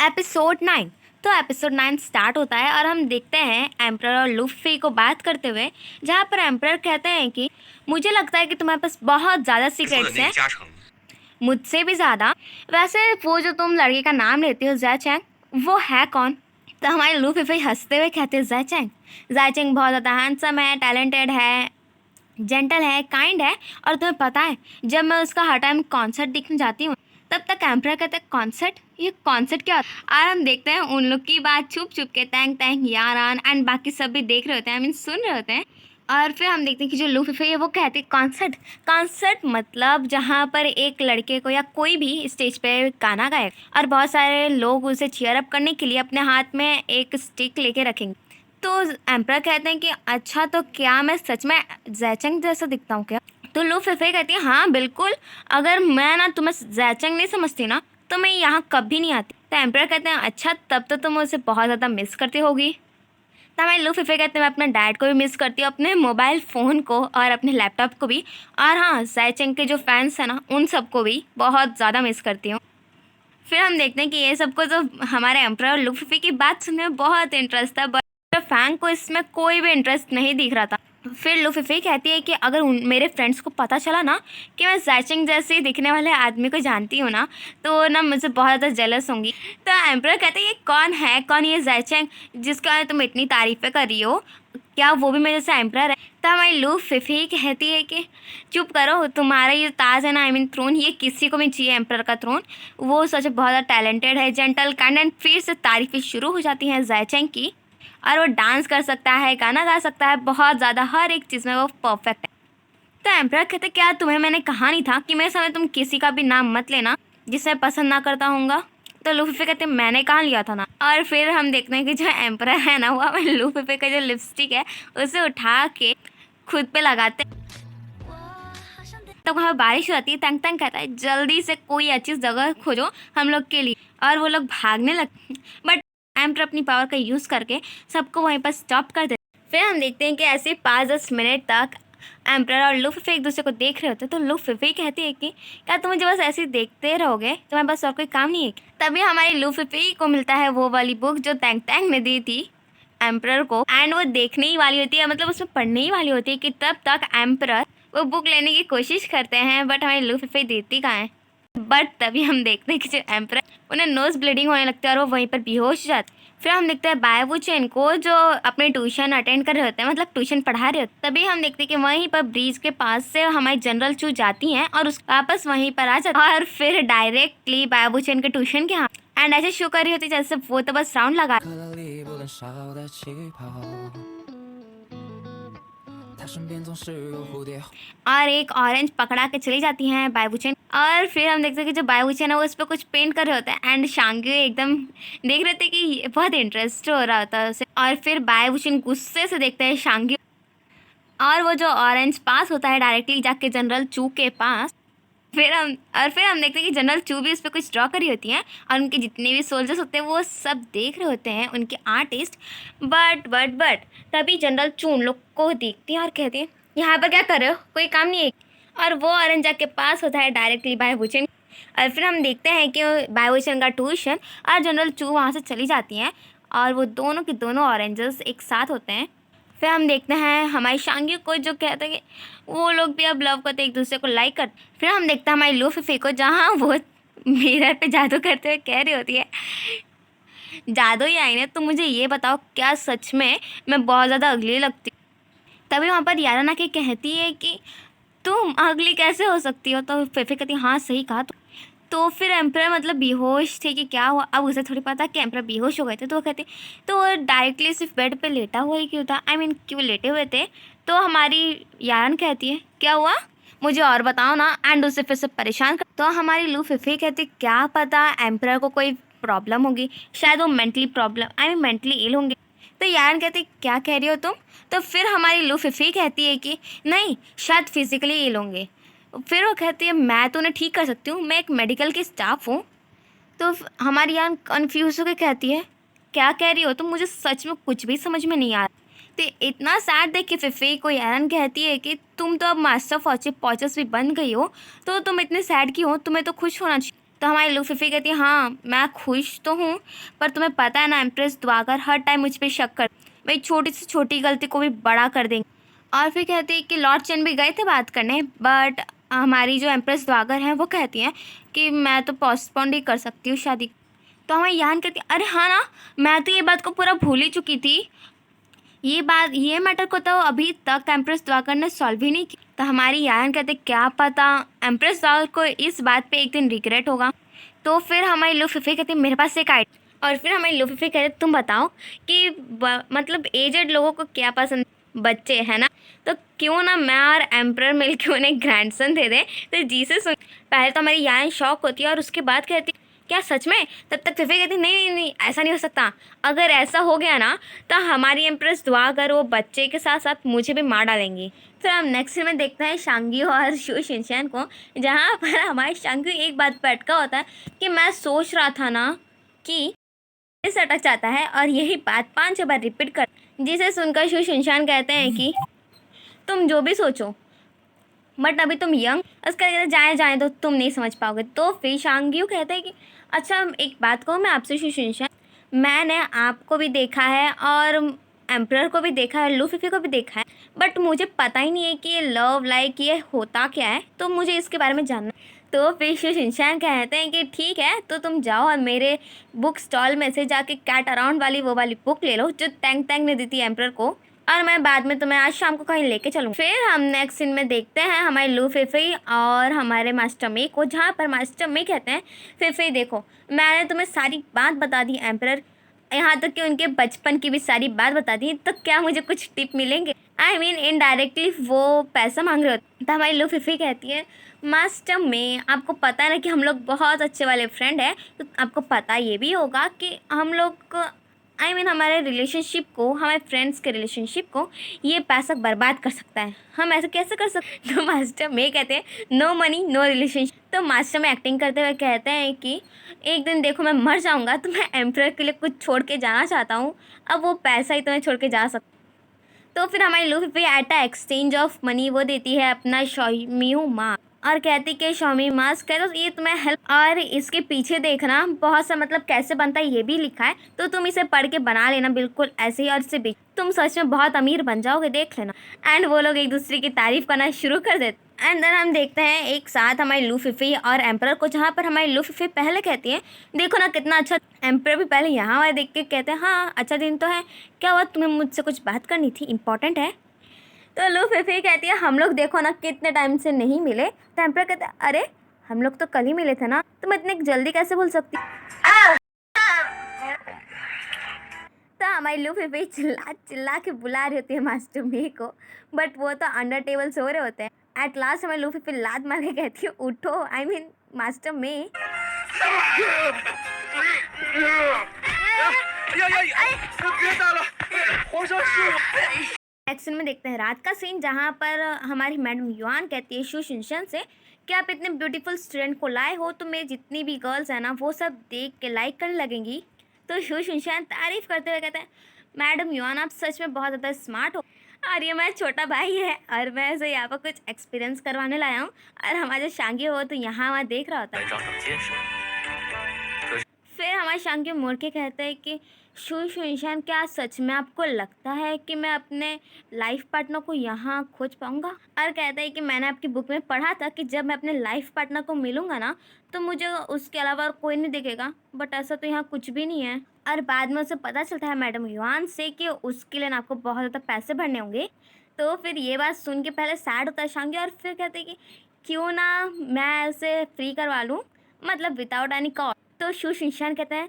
Episode 9। तो episode 9 start होता है और हम देखते हैं एम्परर और लूफी को बात करते हुए, जहाँ पर एम्परर कहते हैं कि मुझे लगता है कि तुम्हारे पास बहुत ज़्यादा 说的 सीक्रेट्स 那 हैं, 个加成， मुझसे भी ज़्यादा। वैसे वो जो तुम लड़के का नाम लेती हो जैचैंग, वो है कौन? तो हमारे लूफी हंसते हुए कहते हैं जैचैंग। जैचैंग बहुत ज़्यादा हैंडसम है, टैलेंटेड है, जेंटल है, काइंड है। और तुम्हें पता है, जब मैं उसका हर टाइम कॉन्सर्ट देखने जाती हूँ तब तक एम्परर कहते हैं कॉन्सर्ट, ये कॉन्सर्ट क्या होता है? और हम देखते हैं उन लोग की बात छुप छुप के तैंग तैंग यारान एंड बाकी सब भी देख रहे होते हैं, आई मीन सुन रहे होते हैं। और फिर हम देखते हैं कि जो लूफी है वो कहती है कॉन्सर्ट। कॉन्सर्ट मतलब जहाँ पर एक लड़के को या कोई भी स्टेज पे गाना गाए और बहुत सारे लोग उसे चीयर अप करने के लिए अपने हाथ में एक स्टिक लेके रखेंगे। तो एम्परर कहते हैं कि अच्छा, तो क्या मैं सच में जैचंग जैसा दिखता हूँ क्या? तो लूफी कहती है हाँ बिल्कुल, अगर मैं ना तुम्हें जैचंग नहीं समझती ना तो मैं यहाँ कभी नहीं आती। तो एम्परर कहते हैं अच्छा, तब तो तुम उसे बहुत ज़्यादा मिस करती होगी। तब मैं लूफी कहते हैं मैं अपने डैड को भी मिस करती हूँ, अपने मोबाइल फ़ोन को और अपने लैपटॉप को भी। और हाँ, जैचंग के जो फैंस हैं ना, उन सबको भी बहुत ज़्यादा मिस करती हूँ। फिर हम देखते हैं कि ये सबको तो हमारे एम्परर और लूफी की बात सुनने में बहुत इंटरेस्ट था, बट फैंग को इसमें कोई भी इंटरेस्ट नहीं दिख रहा था। फिर लूफी कहती है कि अगर मेरे फ्रेंड्स को पता चला ना कि मैं जैचिंग जैसे दिखने वाले आदमी को जानती हूँ ना, तो ना मुझे बहुत ज़्यादा जेलस होंगी। तो एम्परर कहते हैं ये कौन है, कौन ये जैचिंग जिसका तुम इतनी तारीफ़ें कर रही हो, क्या वो भी मेरे जैसा एम्परर है? तब हमारी लूफी कहती है कि चुप करो, तुम्हारा ये ताज है ना, आई मीन थ्रोन, ये किसी को भी चाहिए एम्परर का थ्रोन। वो सच बहुत ज़्यादा टैलेंटेड है, जेंटल, काइंड एंड। फिर से तारीफ़ें शुरू हो जाती हैं जैचेंग की। और वो डांस कर सकता है, गाना गा सकता है, बहुत ज़्यादा हर एक चीज़ में वो परफेक्ट है। तो एम्परर कहते क्या तुम्हें मैंने कहा नहीं था कि मेरे समय तुम किसी का भी नाम मत लेना जिसे पसंद ना करता होऊंगा? तो लूफी कहते मैंने कहाँ लिया था ना। और फिर हम देखते हैं कि जो एम्परर है ना, वो लूफी का जो लिपस्टिक है उसे उठा के खुद पे लगाते। तो वहाँ बारिश हो जाती है। तंग तंग कहता है जल्दी से कोई अच्छी जगह खोजो हम लोग के लिए, और वो लोग भागने लगते। बट एम्पर अपनी पावर का यूज़ करके सबको वहीं पर स्टॉप कर देते। फिर हम देखते हैं कि ऐसे 5-10 मिनट तक एम्पर और लूफी एक दूसरे को देख रहे होते हैं। तो लूफी कहती है कि क्या तुम मुझे बस ऐसे ही देखते रहोगे, तुम्हारे पास और कोई काम नहीं है? तभी हमारी लूफी को मिलता है वो वाली बुक जो तैंग तैंग ने दी थी एम्परर को, एंड वो देखने ही वाली होती है, मतलब उसमें पढ़ने ही वाली होती है कि तब तक एम्परर वो बुक लेने की कोशिश करते हैं, बट हमारी लूफी देती कहाँ है। बट तभी हम देखते हैं कि जो एम्परर, उन्हें नोज ब्लीडिंग होने लगती है और वो वहीं पर बेहोश हो जाते हैं। फिर हम देखते हैं बायवुचेन को जो अपने ट्यूशन अटेंड कर रहे होते हैं, मतलब ट्यूशन पढ़ा रहे होते हैं। तभी हम देखते हैं कि वहीं पर ब्रिज के पास से हमारी जनरल चू जाती हैं और उस वापस वहीं पर आ जाती है और फिर डायरेक्टली बायवुचेन के ट्यूशन के यहाँ एंड ऐसे शो कर रही होती जैसे वो तो बस राउंड लगा। और एक ऑरेंज पकड़ा के चली जाती हैं बायवुचेन। और फिर हम देखते हैं कि जो बायवुचेन है वो उस पर कुछ पेंट कर रहे होते हैं एंड शांग्यू एकदम देख रहे थे कि बहुत इंटरेस्ट हो रहा होता है उसे। और फिर बायवुचेन गुस्से से देखते हैं शांग्यू, और वो जो ऑरेंज पास होता है डायरेक्टली जाके जनरल चू के पास। फिर हम देखते हैं कि जनरल चू भी उस पर कुछ ड्रॉ करी होती हैं और उनके जितने भी सोल्जर्स होते हैं वो सब देख रहे होते हैं, उनके आर्टिस्ट। बट तभी जनरल चू उन लोग को देखती हैं और कहती हैं यहाँ पर क्या कर रहे हो, कोई काम नहीं है? और वो ऑरेंज के पास होता है डायरेक्टली बायवुचेन। और फिर हम देखते हैं कि बायवुचेन का ट्यूशन और जनरल चू वहाँ से चली जाती हैं और वो दोनों के दोनों ऑरेंजेस एक साथ होते हैं। फिर हम देखते हैं हमारी शांग्यू को जो कहते हैं कि वो लोग भी अब लव करते एक दूसरे को लाइक करते। फिर हम देखते हैं हमारी लूफी को जहाँ वो मिरर पे जादू करते हुए कह रही होती है जादू ही आई ने, तो मुझे ये बताओ क्या सच में मैं बहुत ज़्यादा अगली लगती? तभी वहाँ पर यारा ना के कहती है कि तुम अगली कैसे हो सकती हो? तो फिफी कहती हाँ सही कहा। तो फिर एम्परर मतलब बेहोश थे कि क्या हुआ, अब उसे थोड़ी पता कि एम्परर बेहोश हो गए थे। तो वो कहते तो वो डायरेक्टली सिर्फ बेड पे लेटा हुआ ही क्यों था, आई मीन क्यों लेटे हुए थे? तो हमारी यारन कहती है क्या हुआ मुझे और बताओ ना, एंड उसे फिर से परेशान कर। तो हमारी लूफी कहती क्या पता एम्परर को कोई प्रॉब्लम होगी, शायद वो mentally problem, I mean mentally ill होंगे। तो यारन कहती क्या कह रही हो तुम? तो फिर हमारी लूफी कहती है कि नहीं, शायद फिजिकली इल होंगे। फिर वो कहती है मैं तो उन्हें ठीक कर सकती हूँ, मैं एक मेडिकल की स्टाफ हूँ। तो हमारी यान कन्फ्यूज होकर कहती है क्या कह रही हो तुम, मुझे सच में कुछ भी समझ में नहीं आ रहा। तो इतना सैड देख के फिफी को यारन कहती है कि तुम तो अब मास्टर पॉचस भी बन गई हो, तो तुम इतने सैड क्यों हो, तुम्हें तो खुश होना चाहिए। तो हमारी लूफीफी कहती है हाँ मैं खुश तो हूँ, पर तुम्हें पता है ना एम्प्रेस द्वागर हर टाइम मुझ पर शक कर, भाई छोटी से छोटी गलती को भी बड़ा कर देंगे। और फिर कहती है कि लॉर्ड चेन भी गए थे बात करने, बट हमारी जो एम्प्रेस द्वागर हैं वो कहती हैं कि मैं तो पोस्टपोन ही कर सकती हूँ शादी। तो हमारी यान कहती है अरे हाँ ना, मैं तो ये बात को पूरा भूल ही चुकी थी, ये मैटर को तो अभी तक एम्प्रेस द्वागर ने सॉल्व ही नहीं की। तो हमारी यान कहते क्या पता एम्प्रेस द्वागर को इस बात पे एक दिन रिग्रेट होगा। तो फिर हमारी लूफीफी कहती मेरे पास एक आइडिया। और फिर हमारी लूफीफी कहते तुम बताओ कि मतलब एजेड लोगों को क्या पसंद, बच्चे है ना, तो क्यों ना मैं और एम्प्रर मिलके उन्हें ग्रैंडसन दे दे। तो जीसे सुन पहले तो हमारी यान शॉक होती है और उसके बाद कहती क्या सच में। तब तक फिफी कहती नहीं नहीं नहीं ऐसा नहीं हो सकता, अगर ऐसा हो गया ना तो हमारी एम्प्रेस द्वागर वो बच्चे के साथ साथ मुझे भी मार डालेंगी। फिर हम नेक्स्ट में देखते हैं शांगी और शू शिनचैन को, जहाँ पर हमारे शांगी एक बात पर अटका होता है कि मैं सोच रहा था ना कि इस अटक जाता है और यही बात 5 बार रिपीट कर, जिसे सुनकर शू शिनचैन कहते हैं कि तुम जो भी सोचो बट अभी तुम यंग, उसका कहते जाए जाए तो तुम नहीं समझ पाओगे। तो फिर शांग्यू कहते हैं कि अच्छा एक बात कहूँ मैं आपसे शू शिनचैन, मैंने आपको भी देखा है और एम्प्रर को भी देखा है, लूफीफी को भी देखा है, बट मुझे पता ही नहीं है कि ये लव लाइक ये होता क्या है, तो मुझे इसके बारे में जानना है। तो फिर शू शिनचैन कहते हैं कि ठीक है तो तुम जाओ और मेरे बुक स्टॉल में से जाके कैट अराउंड वाली वो वाली बुक ले लो जो टैंग टैंग ने दी थी एम्प्रर को, और मैं बाद में तुम्हें आज शाम को कहीं लेके चलूँ। फिर हम नेक्स्ट सीन में देखते हैं हमारे लूफीफी और हमारे मास्टर मे को, जहाँ पर मास्टर मे कहते हैं फिफी देखो मैंने तुम्हें सारी बात बता दी एम्प्रर, यहाँ तक कि उनके बचपन की भी सारी बात बता दी, तो क्या मुझे कुछ टिप मिलेंगे। आई मीन इनडायरेक्टली वो पैसा मांग रहे होते। तो हमारी लूफीफी कहती है मास्टर में आपको पता है ना कि हम लोग बहुत अच्छे वाले फ्रेंड हैं, तो आपको पता ये भी होगा कि हम लोग आई मीन हमारे रिलेशनशिप को, हमारे फ्रेंड्स के रिलेशनशिप को ये पैसा बर्बाद कर सकता है, हम ऐसे कैसे कर सकते। तो मास्टर में कहते हैं नो मनी नो रिलेशनशिप। तो मास्टर में एक्टिंग करते हुए कहते हैं कि एक दिन देखो मैं मर जाऊंगा तो मैं एम्प्रर के लिए कुछ छोड़ के जाना चाहता हूँ, अब वो पैसा ही तुम्हें छोड़ के जा सकता। तो फिर हमारी लूफीफी at a exchange of money वो देती है अपना शॉमीयू मास्क और कहती कि शॉमी मास्क है तो ये तुम्हें हेल्प, और इसके पीछे देखना बहुत सा मतलब कैसे बनता है ये भी लिखा है, तो तुम इसे पढ़ के बना लेना बिल्कुल ऐसे ही और इसे बेच, तुम सच में बहुत अमीर बन जाओगे देख लेना। एंड वो लोग एक दूसरे की तारीफ करना शुरू कर देते। एंड देन हम देखते हैं एक साथ हमारी लूफीफी और एम्प्रर को, जहाँ पर हमारी लूफीफी पहले कहती है देखो ना कितना अच्छा, एम्प्रर भी पहले यहाँ वाले देख के कहते हैं हाँ अच्छा दिन तो है, क्या हुआ तुम्हें मुझसे कुछ बात करनी थी इंपॉर्टेंट है। तो लूफीफी कहती है हम लोग देखो ना कितने टाइम से नहीं मिले। तो एम्प्रर कहते हैं अरे हम लोग तो कल ही मिले थे ना, तुम इतने जल्दी कैसे भूल सकती। तो हमारी लूफीफी चिल्ला चिल्ला के बुला रही होती है मास्टर मे को, बट वो तो अंडर टेबल सो रहे होते हैं। एट लास्ट हमारी लूफीफी लात मार के कहती है उठो, I mean master may. Action में देखते हैं रात का सीन, जहाँ पर हमारी मैडम युआन कहती है शू शिनचैन से कि आप इतने ब्यूटीफुल स्टूडेंट को लाए हो तो मेरी जितनी भी गर्ल्स हैं ना वो सब देख के लाइक करने लगेंगी। तो शू शिनचैन तारीफ करते हुए कहते हैं मैडम युआन आप सच में बहुत ज़्यादा स्मार्ट हो, और ये मेरा छोटा भाई है और मैं ऐसे यहाँ पर कुछ एक्सपीरियंस करवाने लाया हूँ, और हमारा जो शांगी हो तो यहाँ वहाँ देख रहा होता है। फिर हमारे शांगी मुड़ के कहते हैं कि शू शिनचैन क्या सच में आपको लगता है कि मैं अपने लाइफ पार्टनर को यहाँ खोज पाऊँगा। और कहता है कि मैंने आपकी बुक में पढ़ा था कि जब मैं अपने लाइफ पार्टनर को मिलूँगा ना तो मुझे उसके अलावा और कोई नहीं दिखेगा, बट ऐसा तो यहाँ कुछ भी नहीं है। और बाद में उसे पता चलता है मैडम युआन से कि उसके लिए आपको बहुत ज़्यादा पैसे भरने होंगे। तो फिर ये बात सुन के पहले सैड होता है शांगी, और फिर कहते हैं कि क्यों ना मैं उसे फ्री करवा लूँ, मतलब विदाउट एनी कॉस्ट। तो शू शिनचैन कहते हैं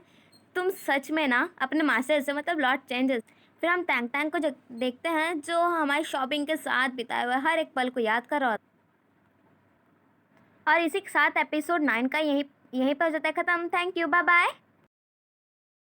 तुम सच में ना अपने मास्टर से मतलब लॉर्ड चेंजेस। फिर हम टैंग टैंग को देखते हैं जो हमारी शॉपिंग के साथ बिताए हुए हर एक पल को याद कर रहा होता। और इसी के साथ एपिसोड 9 का यहीं पर हो जाता है ख़त्म। Thank you, bye bye.